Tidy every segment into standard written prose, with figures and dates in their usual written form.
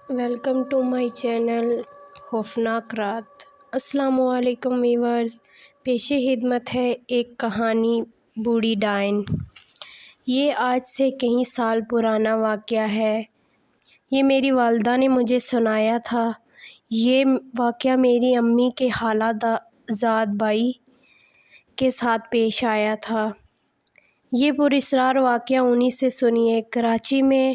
Welcome to my channel خوفناک رات۔ السلام علیکم ویورز، پیش خدمت ہے ایک کہانی بوڑھی ڈائن۔ یہ آج سے کئی سال پرانا واقعہ ہے۔ یہ میری والدہ نے مجھے سنایا تھا۔ یہ واقعہ میری امی کے خالہ زاد بھائی کے ساتھ پیش آیا تھا۔ یہ پراسرار واقعہ انہی سے سنیے۔ کراچی میں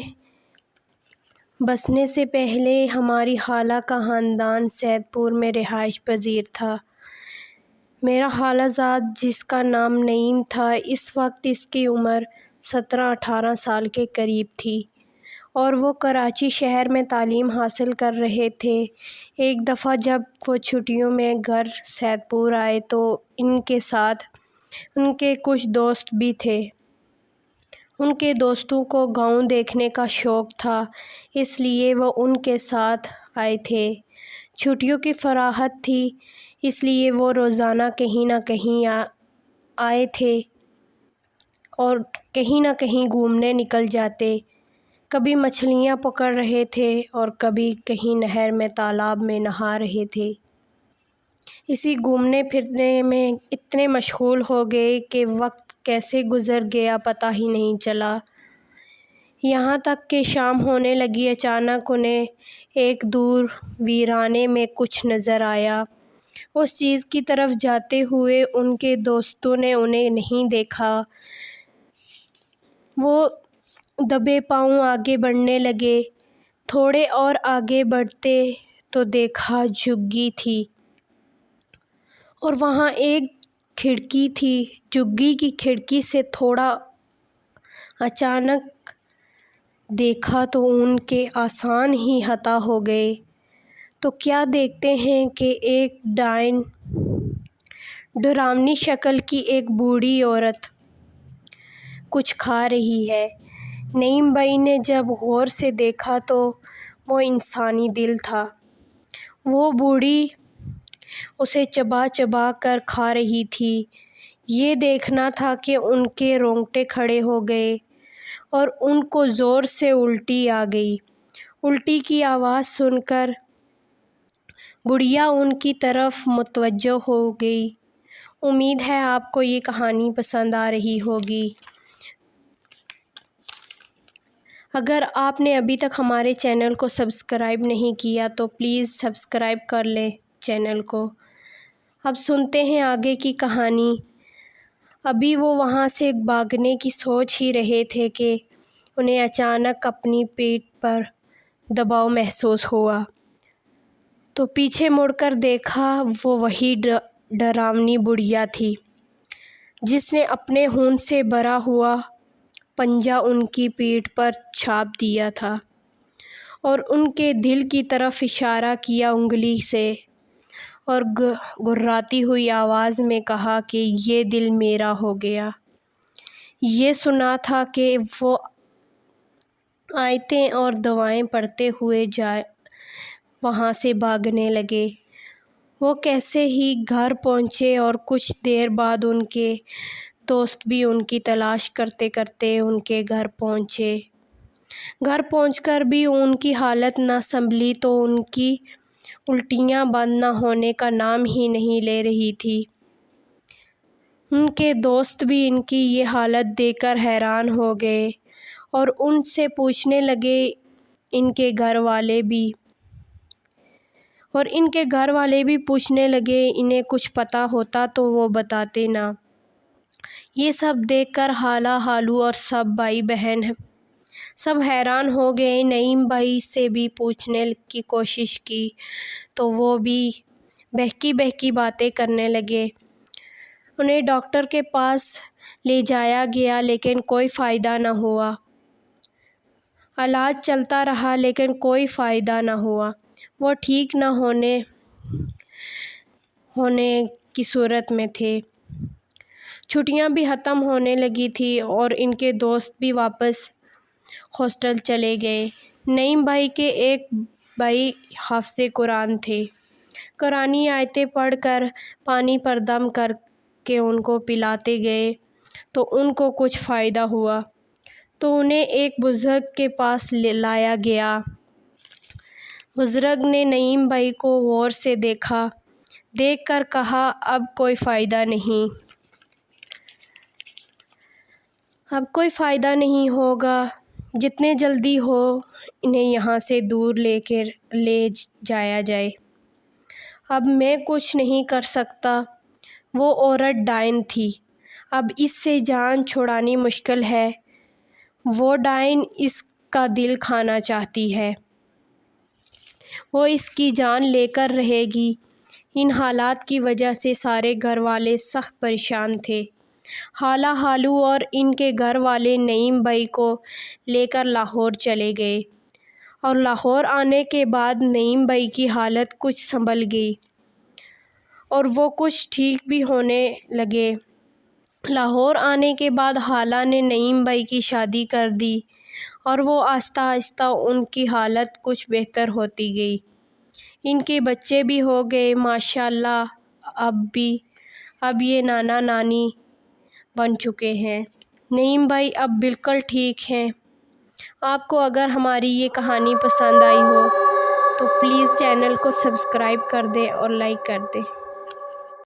بسنے سے پہلے ہماری خالہ کا خاندان سید پور میں رہائش پذیر تھا۔ میرا خالہ زاد، جس کا نام نعیم تھا، اس وقت اس کی عمر 17-18 سال کے قریب تھی اور وہ کراچی شہر میں تعلیم حاصل کر رہے تھے۔ ایک دفعہ جب وہ چھٹیوں میں گھر سید پور آئے تو ان کے ساتھ ان کے کچھ دوست بھی تھے۔ ان کے دوستوں کو گاؤں دیکھنے کا شوق تھا، اس لیے وہ ان کے ساتھ آئے تھے۔ چھٹیوں کی فراغت تھی، اس لیے وہ روزانہ کہیں نہ کہیں آئے تھے اور کہیں نہ کہیں گھومنے نکل جاتے۔ کبھی مچھلیاں پکڑ رہے تھے اور کبھی کہیں نہر میں، تالاب میں نہا رہے تھے۔ اسی گھومنے پھرنے میں اتنے مشغول ہو گئے کہ وقت کیسے گزر گیا پتہ ہی نہیں چلا۔ یہاں تک کہ شام ہونے لگی۔ اچانک انہیں ایک دور ویرانے میں کچھ نظر آیا۔ اس چیز کی طرف جاتے ہوئے ان کے دوستوں نے انہیں نہیں دیکھا۔ وہ دبے پاؤں آگے بڑھنے لگے۔ تھوڑے اور آگے بڑھتے تو دیکھا جھگی تھی اور وہاں ایک کھڑکی تھی۔ جھگی کی کھڑکی سے تھوڑا اچانک دیکھا تو ان کے اعصاب ہی خطا ہو گئے۔ تو کیا دیکھتے ہیں کہ ایک ڈائن، ڈراؤنی شکل کی ایک بوڑھی عورت کچھ کھا رہی ہے۔ نعیم بھائی نے جب غور سے دیکھا تو وہ انسانی دل تھا۔ وہ بوڑھی اسے چبا چبا کر کھا رہی تھی۔ یہ دیکھنا تھا کہ ان کے رونگٹے کھڑے ہو گئے اور ان کو زور سے الٹی آ گئی۔ الٹی کی آواز سن کر بڑھیا ان کی طرف متوجہ ہو گئی۔ امید ہے آپ کو یہ کہانی پسند آ رہی ہوگی۔ اگر آپ نے ابھی تک ہمارے چینل کو سبسکرائب نہیں کیا تو پلیز سبسکرائب کر لیں چینل کو۔ اب سنتے ہیں آگے کی کہانی۔ ابھی وہ وہاں سے بھاگنے کی سوچ ہی رہے تھے کہ انہیں اچانک اپنی پیٹھ پر دباؤ محسوس ہوا۔ تو پیچھے مڑ کر دیکھا، وہ وہی ڈراؤنی بڑھیا تھی جس نے اپنے خون سے بھرا ہوا پنجہ ان کی پیٹھ پر چھاپ دیا تھا اور ان کے دل کی طرف اشارہ کیا انگلی سے اور گھرراتی ہوئی آواز میں کہا کہ یہ دل میرا ہو گیا۔ یہ سنا تھا کہ وہ آیتیں اور دعائیں پڑھتے ہوئے وہاں سے بھاگنے لگے۔ وہ کیسے ہی گھر پہنچے اور کچھ دیر بعد ان کے دوست بھی ان کی تلاش کرتے کرتے ان کے گھر پہنچے۔ گھر پہنچ کر بھی ان کی حالت نہ سنبھلی تو ان کی الٹیاں بند نہ ہونے کا نام ہی نہیں لے رہی تھیں۔ ان کے دوست بھی ان کی یہ حالت دیکھ کر حیران ہو گئے اور ان سے پوچھنے لگے۔ ان کے گھر والے بھی پوچھنے لگے انہیں کچھ پتہ ہوتا تو وہ بتاتے نا۔ یہ سب دیکھ کر خالہ، خالو اور سب بھائی بہن سب حیران ہو گئے۔ نعیم بھائی سے بھی پوچھنے کی کوشش کی تو وہ بھی بہکی بہکی باتیں کرنے لگے۔ انہیں ڈاکٹر کے پاس لے جایا گیا لیکن کوئی فائدہ نہ ہوا۔ علاج چلتا رہا لیکن کوئی فائدہ نہ ہوا۔ وہ ٹھیک نہ ہونے کی صورت میں تھے۔ چھٹیاں بھی ختم ہونے لگی تھیں اور ان کے دوست بھی واپس ہاسٹل چلے گئے۔ نعیم بھائی کے ایک بھائی حافظ قرآن تھے۔ قرآنی آیتیں پڑھ کر پانی پر دم کر کے ان کو پلاتے گئے تو ان کو کچھ فائدہ ہوا۔ تو انہیں ایک بزرگ کے پاس لایا گیا۔ بزرگ نے نعیم بھائی کو غور سے دیکھا، دیکھ کر کہا، اب کوئی فائدہ نہیں ہوگا، جتنے جلدی ہو انہیں یہاں سے دور لے جایا جائے۔ اب میں کچھ نہیں کر سکتا۔ وہ عورت ڈائن تھی، اب اس سے جان چھڑانی مشکل ہے۔ وہ ڈائن اس کا دل کھانا چاہتی ہے، وہ اس کی جان لے کر رہے گی۔ ان حالات کی وجہ سے سارے گھر والے سخت پریشان تھے۔ خالہ خالو اور ان کے گھر والے نعیم بھائی کو لے کر لاہور چلے گئے، اور لاہور آنے کے بعد نعیم بھائی کی حالت کچھ سنبھل گئی اور وہ کچھ ٹھیک بھی ہونے لگے۔ لاہور آنے کے بعد خالہ نے نعیم بھائی کی شادی کر دی اور وہ آہستہ آہستہ ان کی حالت کچھ بہتر ہوتی گئی۔ ان کے بچے بھی ہو گئے ماشاءاللہ، اب یہ نانا نانی بن چکے ہیں۔ نعیم بھائی اب بالکل ٹھیک ہیں۔ آپ کو اگر ہماری یہ کہانی پسند آئی ہو تو پلیز چینل کو سبسکرائب کر دیں اور لائک کر دیں۔